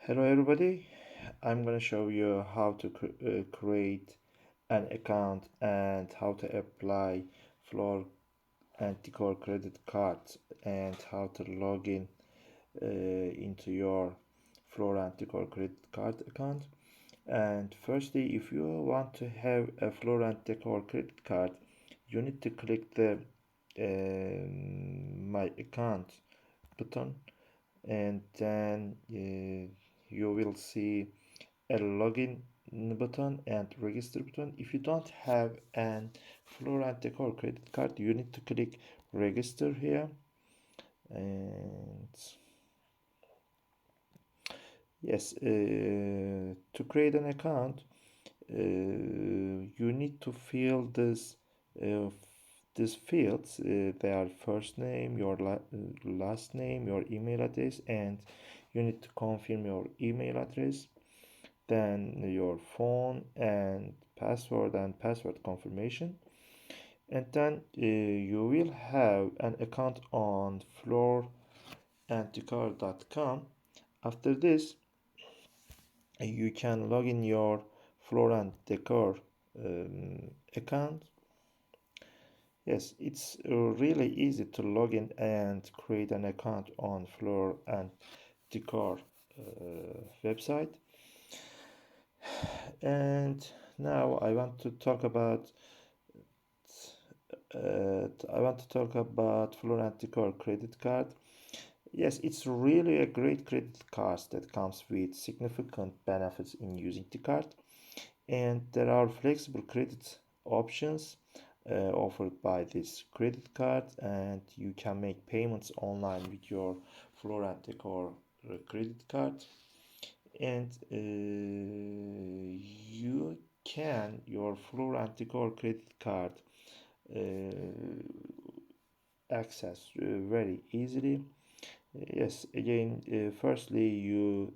Hello everybody, I'm gonna show you how to create an account and how to apply floor and decor credit cards and how to log in into your floor and decor credit card account. And firstly, if you want to have a floor and decor credit card, you need to click the my account button, and then you will see a login button and register button. If you don't have an floor and decor credit card, you need to click register here. And yes, to create an account, you need to fill uh, these fields. They are first name, your last name, your email address, and you need to confirm your email address, then your phone and password confirmation, and then you will have an account on flooranddecor.com. After this, you can log in your floor and decor account. Yes, it's really easy to log in and create an account on floor and decor website. And now I want to talk about Florent Decor credit card. Yes, it's really a great credit card that comes with significant benefits in using the card, and there are flexible credit options offered by this credit card, and you can make payments online with your Florent Decor credit card, and you can your Florent Decor credit card uh, access very easily. Yes, again, firstly, you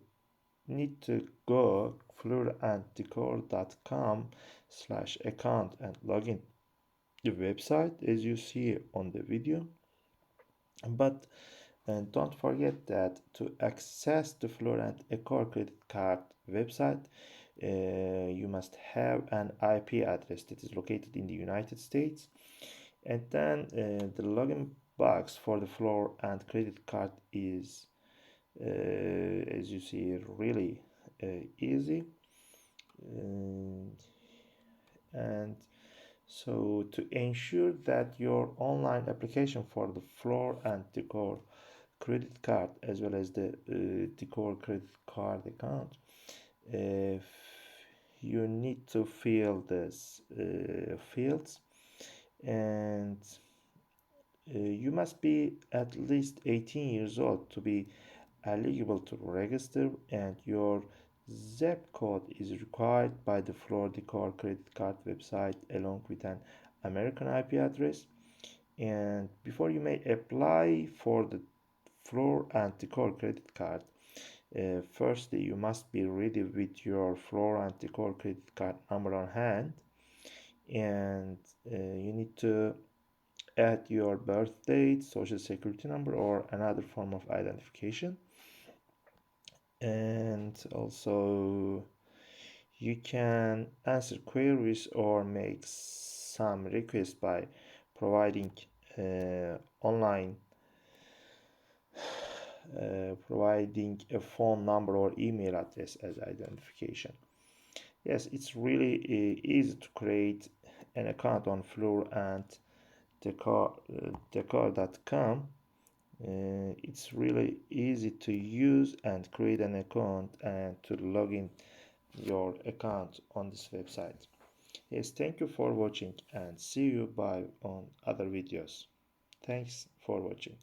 need to go florentdecor.com/account and log in the website as you see on the video. But and don't forget that to access the Florent Decor credit card website, you must have an IP address that is located in the United States, and then the login box for the floor and credit card is as you see really easy. And so to ensure that your online application for the floor and decor credit card as well as the decor credit card account, uh, you need to fill this fields, and you must be at least 18 years old to be eligible to register, and your zip code is required by the Floor Decor credit card website along with an American IP address. And before you may apply for the Floor and Decor credit card, firstly you must be ready with your Floor and Decor credit card number on hand, and you need to add your birth date, social security number, or another form of identification. And also you can answer queries or make some requests by providing online providing a phone number or email address as identification. Yes, it's really easy to create an account on Floor and decor.com. It's really easy to use and create an account and to log in your account on this website. Yes, thank you for watching and see you bye on other videos. Thanks for watching.